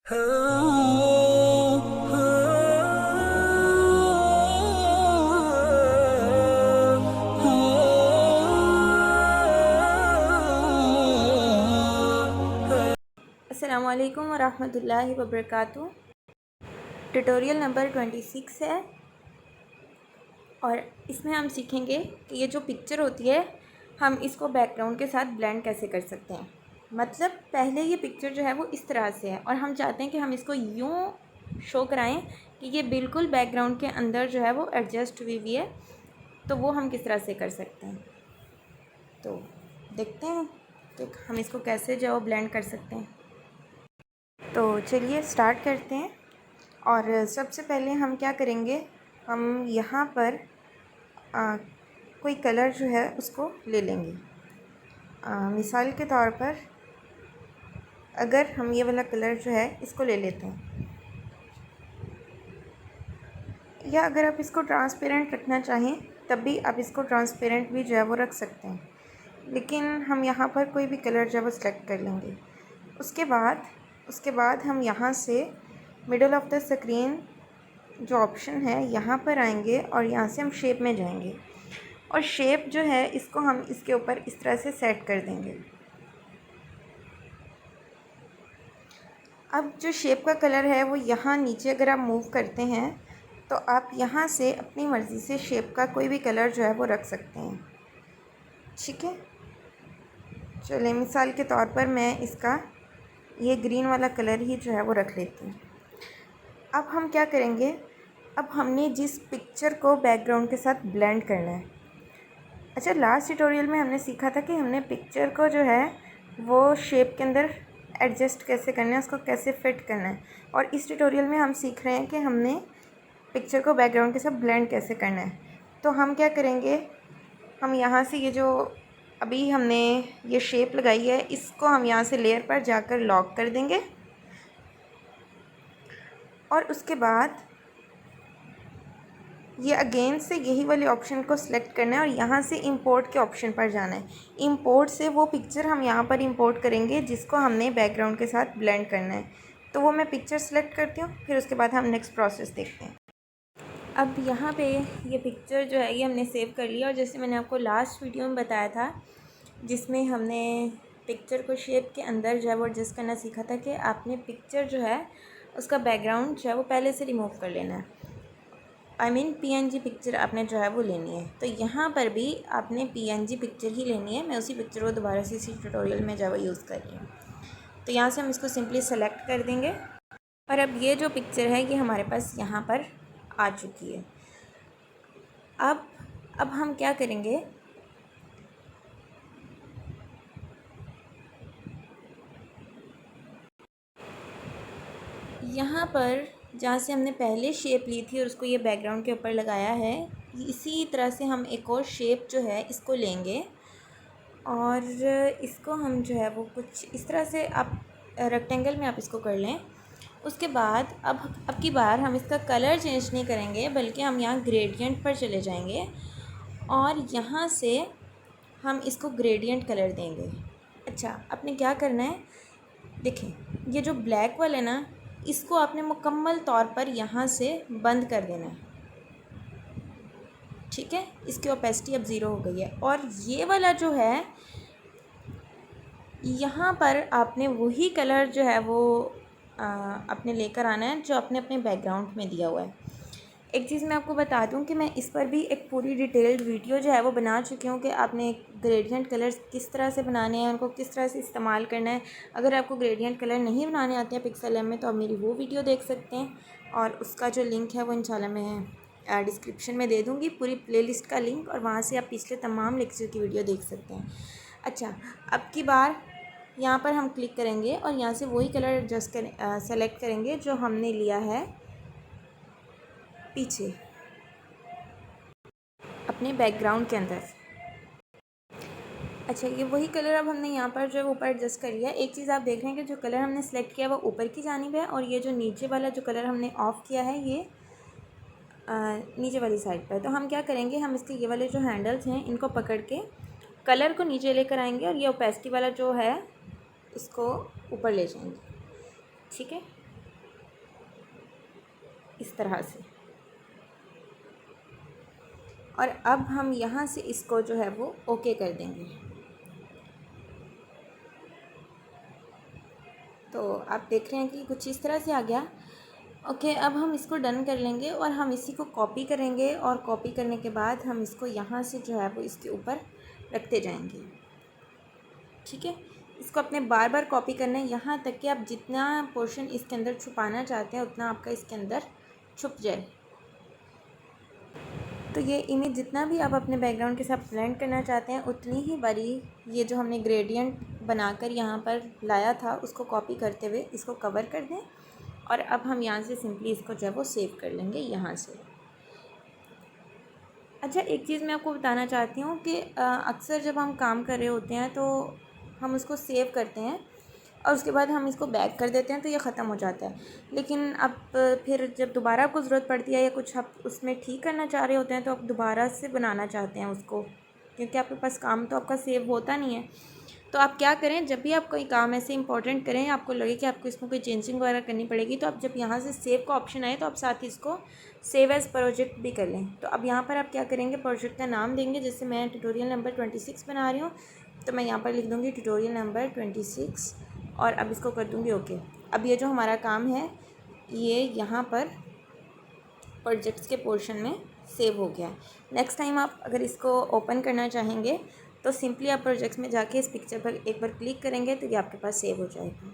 अस्सलामुअलैकुम वरहमतुल्लाहि वबरकातुहू। Tutorial number 26 है और इसमें हम सीखेंगे कि ये जो पिक्चर होती है हम इसको बैकग्राउंड के साथ ब्लेंड कैसे कर सकते हैं। मतलब पहले ये पिक्चर जो है वो इस तरह से है और हम चाहते हैं कि हम इसको यूँ शो कराएं कि ये बिल्कुल बैकग्राउंड के अंदर जो है वो एडजस्ट हुई हुई है। तो वो हम किस तरह से कर सकते हैं, तो देखते हैं कि हम इसको कैसे जो है ब्लेंड कर सकते हैं। तो चलिए स्टार्ट करते हैं। और सबसे पहले हम क्या करेंगे, हम यहाँ पर कोई कलर जो है उसको ले लेंगे। मिसाल के तौर पर अगर हम ये वाला कलर जो है इसको ले लेते हैं, या अगर आप इसको ट्रांसपेरेंट रखना चाहें तब भी आप इसको ट्रांसपेरेंट भी जो है वो रख सकते हैं, लेकिन हम यहाँ पर कोई भी कलर जो है वो सिलेक्ट कर लेंगे। उसके बाद हम यहाँ से मिडल ऑफ द स्क्रीन जो ऑप्शन है यहाँ पर आएंगे और यहाँ से हम शेप में जाएंगे और शेप जो है इसको हम इसके ऊपर इस तरह से सेट कर देंगे। अब जो शेप का कलर है वो यहाँ नीचे अगर आप मूव करते हैं तो आप यहाँ से अपनी मर्ज़ी से शेप का कोई भी कलर जो है वो रख सकते हैं। ठीक है, चलिए मिसाल के तौर पर मैं इसका ये ग्रीन वाला कलर ही जो है वो रख लेती हूँ। अब हम क्या करेंगे, अब हमने जिस पिक्चर को बैकग्राउंड के साथ ब्लेंड करना है। अच्छा, लास्ट ट्यूटोरियल में हमने सीखा था कि हमने पिक्चर को जो है वो शेप के अंदर एडजस्ट कैसे करना है, उसको कैसे फिट करना है, और इस ट्यूटोरियल में हम सीख रहे हैं कि हमने पिक्चर को बैकग्राउंड के साथ ब्लेंड कैसे करना है। तो हम क्या करेंगे, हम यहाँ से ये जो अभी हमने ये शेप लगाई है इसको हम यहाँ से लेयर पर जाकर लॉक कर देंगे और उसके बाद ये अगेन से यही वाले ऑप्शन को सिलेक्ट करना है और यहाँ से इंपोर्ट के ऑप्शन पर जाना है। इंपोर्ट से वो पिक्चर हम यहाँ पर इंपोर्ट करेंगे जिसको हमने बैकग्राउंड के साथ ब्लेंड करना है। तो वो मैं पिक्चर सेलेक्ट करती हूँ, फिर उसके बाद हम नेक्स्ट प्रोसेस देखते हैं। अब यहाँ पे ये पिक्चर जो है ये हमने सेव कर लिया और जैसे मैंने आपको लास्ट वीडियो में बताया था जिसमें हमने पिक्चर को शेप के अंदर जो है वो एडजस्ट करना सीखा था कि आपने पिक्चर जो है उसका बैकग्राउंड जो है वो पहले से रिमूव कर लेना है। PNG पिक्चर आपने जो है वो लेनी है। तो यहाँ पर भी आपने PNG पिक्चर ही लेनी है। मैं उसी पिक्चर को दोबारा से इसी ट्यूटोरियल में जो है वो यूज़ कर रही हूँ। तो यहाँ से हम इसको सिंपली सेलेक्ट कर देंगे और अब ये जो पिक्चर है ये हमारे पास यहाँ पर आ चुकी है। अब हम क्या करेंगे, यहाँ पर जहाँ से हमने पहले शेप ली थी और उसको ये बैकग्राउंड के ऊपर लगाया है, इसी तरह से हम एक और शेप जो है इसको लेंगे और इसको हम जो है वो कुछ इस तरह से आप रेक्टेंगल में आप इसको कर लें। उसके बाद अब की बार हम इसका कलर चेंज नहीं करेंगे बल्कि हम यहाँ ग्रेडियंट पर चले जाएंगे और यहाँ से हम इसको ग्रेडियंट कलर देंगे। अच्छा, आपने क्या करना है, देखें ये जो ब्लैक वाला है ना इसको आपने मुकम्मल तौर पर यहाँ से बंद कर देना है। ठीक है, इसकी ओपेसिटी अब 0 हो गई है और ये वाला जो है यहाँ पर आपने वही कलर जो है वो अपने लेकर आना है जो आपने अपने बैकग्राउंड में दिया हुआ है। एक चीज़ मैं आपको बता दूं कि मैं इस पर भी एक पूरी डिटेल्ड वीडियो जो है वो बना चुकी हूँ कि आपने ग्रेडियंट कलर्स किस तरह से बनाने हैं, उनको किस तरह से इस्तेमाल करना है। अगर आपको ग्रेडियंट कलर नहीं बनाने आते हैं पिक्सेल में तो आप मेरी वो वीडियो देख सकते हैं और उसका जो लिंक है वो इंशाल्लाह मैं डिस्क्रिप्शन में दे दूँगी, पूरी प्लेलिस्ट का लिंक, और वहाँ से आप पिछले तमाम लेक्चर की वीडियो देख सकते हैं। अच्छा, अब की बार यहाँ पर हम क्लिक करेंगे और यहाँ से वही कलर एडजस्ट सेलेक्ट करेंगे जो हमने लिया है पीछे अपने बैकग्राउंड के अंदर। अच्छा, ये वही कलर अब हमने यहाँ पर जो है ऊपर एडजस्ट कर लिया। एक चीज़ आप देख रहे हैं कि जो कलर हमने सेलेक्ट किया वो ऊपर की जानिब है और ये जो नीचे वाला जो कलर हमने ऑफ़ किया है ये नीचे वाली साइड पर। तो हम क्या करेंगे, हम इसके ये वाले जो हैंडल्स हैं इनको पकड़ के कलर को नीचे लेकर आएंगे और ये ओपेसिटी वाला जो है इसको ऊपर ले जाएंगे। ठीक है, इस तरह से। और अब हम यहाँ से इसको जो है वो ओके कर देंगे। तो आप देख रहे हैं कि कुछ इस तरह से आ गया। ओके, अब हम इसको डन कर लेंगे और हम इसी को कॉपी करेंगे, और कॉपी करने के बाद हम इसको यहाँ से जो है वो इसके ऊपर रखते जाएंगे। ठीक है, इसको अपने बार बार कॉपी करना है यहाँ तक कि आप जितना पोर्शन इसके अंदर छुपाना चाहते हैं उतना आपका इसके अंदर छुप जाए। तो ये इमेज जितना भी आप अपने बैकग्राउंड के साथ ब्लेंड करना चाहते हैं उतनी ही बारी ये जो हमने ग्रेडियंट बनाकर यहाँ पर लाया था उसको कॉपी करते हुए इसको कवर कर दें। और अब हम यहाँ से सिंपली इसको जो है वो सेव कर लेंगे यहाँ से। अच्छा, एक चीज़ मैं आपको बताना चाहती हूँ कि अक्सर जब हम काम कर रहे होते हैं तो हम उसको सेव करते हैं और उसके बाद हम इसको बैक कर देते हैं तो ये ख़त्म हो जाता है। लेकिन अब फिर जब दोबारा आपको ज़रूरत पड़ती है या कुछ आप उसमें ठीक करना चाह रहे होते हैं तो आप दोबारा से बनाना चाहते हैं उसको, क्योंकि आपके पास काम तो आपका सेव होता नहीं है। तो आप क्या करें, जब भी आप कोई काम ऐसे इंपॉर्टेंट करें, आपको लगे कि आपको इसमें कोई चेंजिंग वगैरह करनी पड़ेगी, तो आप जब यहाँ से सेव का ऑप्शन आए तो आप साथ ही इसको सेव एज़ प्रोजेक्ट भी कर लें। तो अब यहाँ पर आप क्या करेंगे, प्रोजेक्ट का नाम देंगे। जैसे मैं ट्यूटोरियल नंबर 26 बना रही हूँ तो मैं यहाँ पर लिख दूँगी ट्यूटोरियल नंबर 26 और अब इसको कर दूँगी ओके। अब ये जो हमारा काम है ये यहाँ पर प्रोजेक्ट्स के पोर्शन में सेव हो गया है। नेक्स्ट टाइम आप अगर इसको ओपन करना चाहेंगे तो सिंपली आप प्रोजेक्ट्स में जाके इस पिक्चर पर एक बार क्लिक करेंगे तो ये आपके पास सेव हो जाएगा।